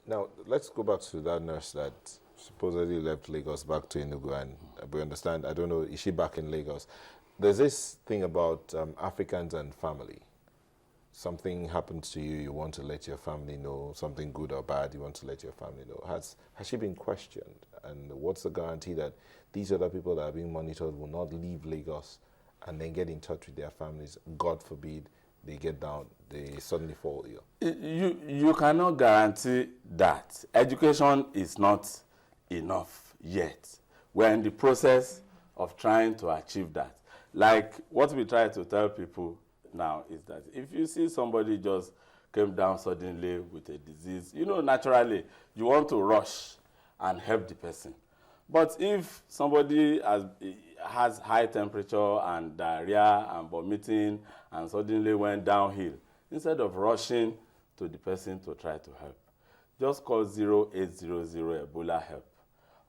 Now, let's go back to that nurse that supposedly left Lagos back to Enugu, and we understand, I don't know, is she back in Lagos? There's this thing about Africans and family. Something happens to you, you want to let your family know, something good or bad, you want to let your family know. Has she been questioned? And what's the guarantee that these other people that are being monitored will not leave Lagos and then get in touch with their families? God forbid they get down, they suddenly fall ill. You cannot guarantee that. Education is not enough yet. We're in the process of trying to achieve that. Like what we try to tell people now is that if you see somebody just came down suddenly with a disease, you know, naturally you want to rush and help the person. But if somebody has high temperature and diarrhea and vomiting and suddenly went downhill, instead of rushing to the person to try to help, just call 0800 Ebola help,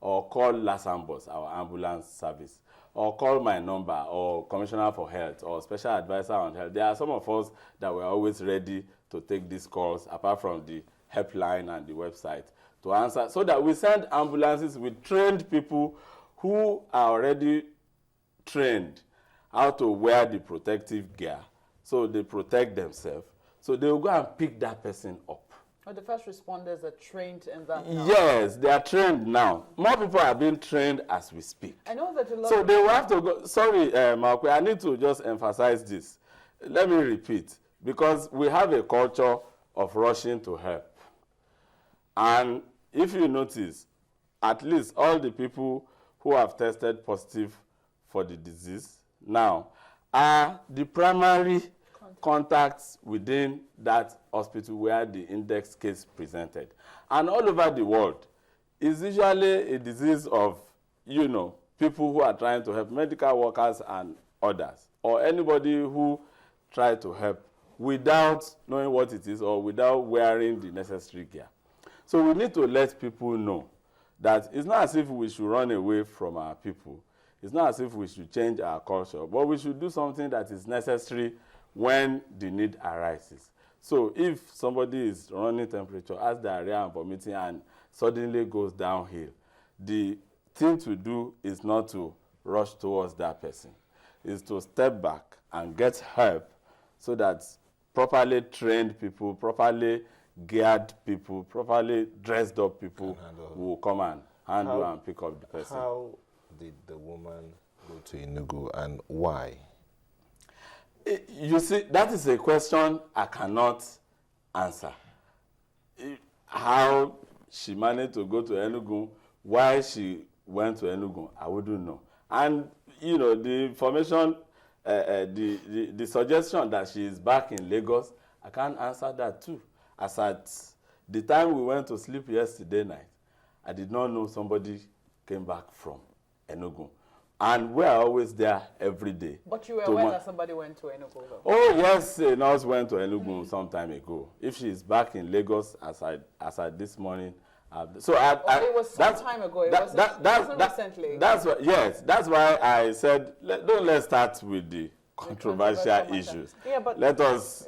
or call Lasambos, our ambulance service, or call my number, or Commissioner for Health, or Special Advisor on Health. There are some of us that were always ready to take these calls, apart from the helpline and the website, to answer, so that we send ambulances with trained people who are already trained how to wear the protective gear, so they protect themselves, so they will go and pick that person up. But the first responders are trained in that now. Yes, they are trained now. More people are being trained as we speak. I know that a lot. So they will have to go. Sorry, Mark, I need to just emphasize this. Let me repeat, because we have a culture of rushing to help. And if you notice, at least all the people who have tested positive for the disease now are the primary contacts within that hospital where the index case presented. And all over the world, it's usually a disease of, you know, people who are trying to help, medical workers and others, or anybody who try to help without knowing what it is or without wearing the necessary gear. So we need to let people know that it's not as if we should run away from our people. It's not as if we should change our culture, but we should do something that is necessary when the need arises. So if somebody is running temperature, has diarrhea and vomiting, and suddenly goes downhill, the thing to do is not to rush towards that person. Is to step back and get help, so that properly trained people, properly geared people, properly dressed up people will come and handle and pick up the person. How did the woman go to Enugu, and why? You see, that is a question I cannot answer. How she managed to go to Enugu, why she went to Enugu, I wouldn't know. And, you know, the information, the suggestion that she is back in Lagos, I can't answer that too. As at the time we went to sleep yesterday night, I did not know somebody came back from Enugu. And we are always there every day. But you were aware that somebody went to Enugu, though? Oh, yes, a nurse went to Enugu some time ago. If she is back in Lagos, as I this morning, it was some time ago. It wasn't recently. That's why I said, let's start with the controversial issues. Yeah, but let us,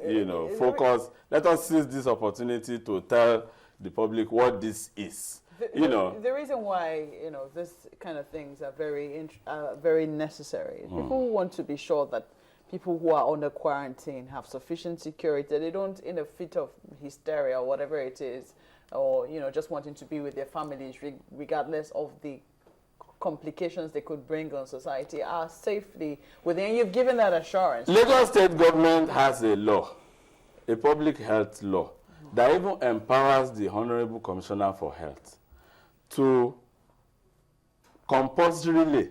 focus. Let us seize this opportunity to tell the public what this is. The reason why this kind of things are very necessary. People want to be sure that people who are under quarantine have sufficient security. They don't, in a fit of hysteria or whatever it is, or just wanting to be with their families, regardless of the complications they could bring on society, are safely within. You've given that assurance. Lagos State government has a law, a public health law, that even empowers the Honorable Commissioner for Health to compulsorily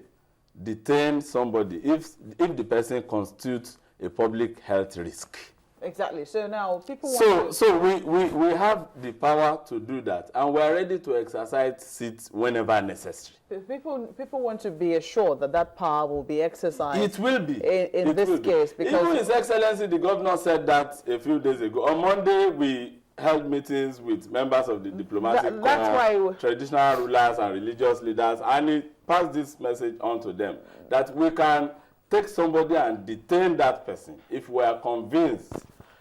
detain somebody if the person constitutes a public health risk. Exactly. So now people we have the power to do that, and we are ready to exercise it whenever necessary. People want to be assured that power will be exercised. It will be in this case, because even His Excellency the Governor said that a few days ago. On Monday we held meetings with members of the diplomatic corps, traditional rulers and religious leaders, and he passed this message on to them that we can take somebody and detain that person if we are convinced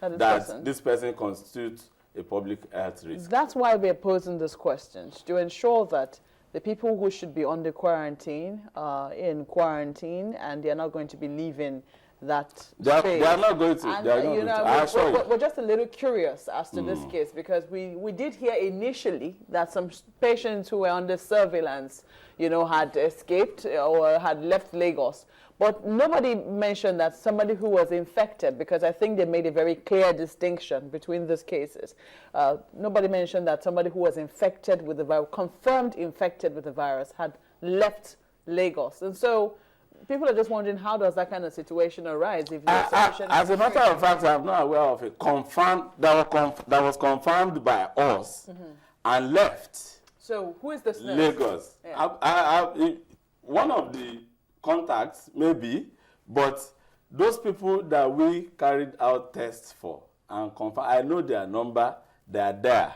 that this person constitutes a public health risk. That's why we're posing these questions, to ensure that the people who should be under quarantine are in quarantine and they're not going to be leaving that space. They are not going to. And, they are not going to. We're just a little curious as to this case, because we did hear initially that some patients who were under surveillance, had escaped or had left Lagos. But nobody mentioned that somebody who was infected, because I think they made a very clear distinction between these cases. Nobody mentioned that somebody who was infected with the virus, confirmed infected with the virus, had left Lagos. And so people are just wondering, how does that kind of situation arise if there's sufficient as a matter of fact, I'm not aware of a confirmed that was confirmed by us and left. So who is this nurse? Lagos. Yeah. One of the contacts, maybe, but those people that we carried out tests for and confirmed, I know their number, they are there.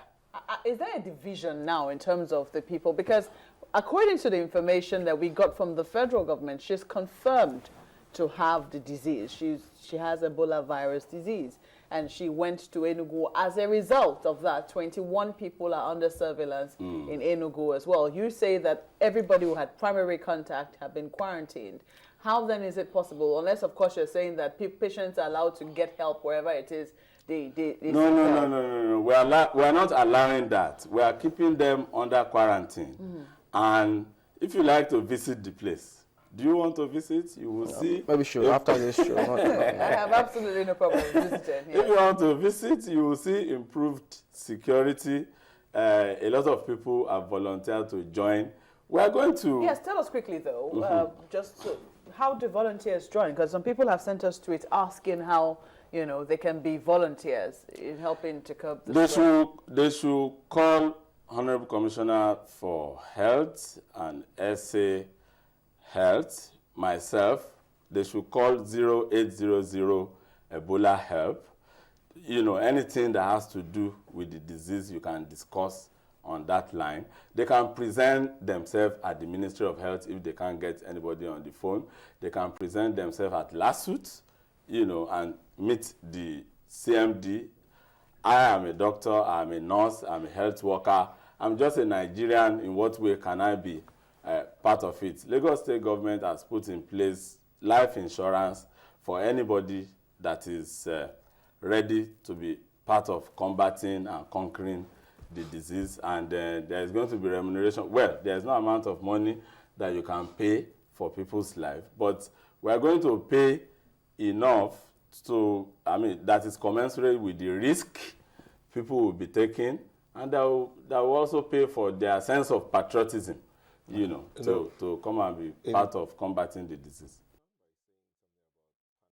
Is there a division now in terms of the people? Because according to the information that we got from the federal government, she's confirmed to have the disease. She has Ebola virus disease, and she went to Enugu. As a result of that, 21 people are under surveillance in Enugu as well. You say that everybody who had primary contact have been quarantined. How then is it possible? Unless, of course, you're saying that patients are allowed to get help wherever it is. No. We are not allowing that. We are keeping them under quarantine. And if you like to visit the place, do you want to visit? You will see. Maybe sure, after this show. I have absolutely no problem with visiting. If you want to visit, you will see improved security. A lot of people have volunteered to join. We are going to... Yes, tell us quickly, though, how do volunteers join? Because some people have sent us tweets asking how, they can be volunteers in helping to curb the spread. They should call Honorable Commissioner for Health and SA Health, myself. They should call 0800 Ebola Help. Anything that has to do with the disease, you can discuss on that line. They can present themselves at the Ministry of Health if they can't get anybody on the phone. They can present themselves at LASUT, and meet the CMD. I am a doctor, I'm a nurse, I'm a health worker. I'm just a Nigerian. In what way can I be part of it? Lagos State government has put in place life insurance for anybody that is ready to be part of combating and conquering the disease. And there is going to be remuneration. Well, there's no amount of money that you can pay for people's life, but we are going to pay enough that is commensurate with the risk people will be taking, and that will also pay for their sense of patriotism, to come and be part of combating the disease.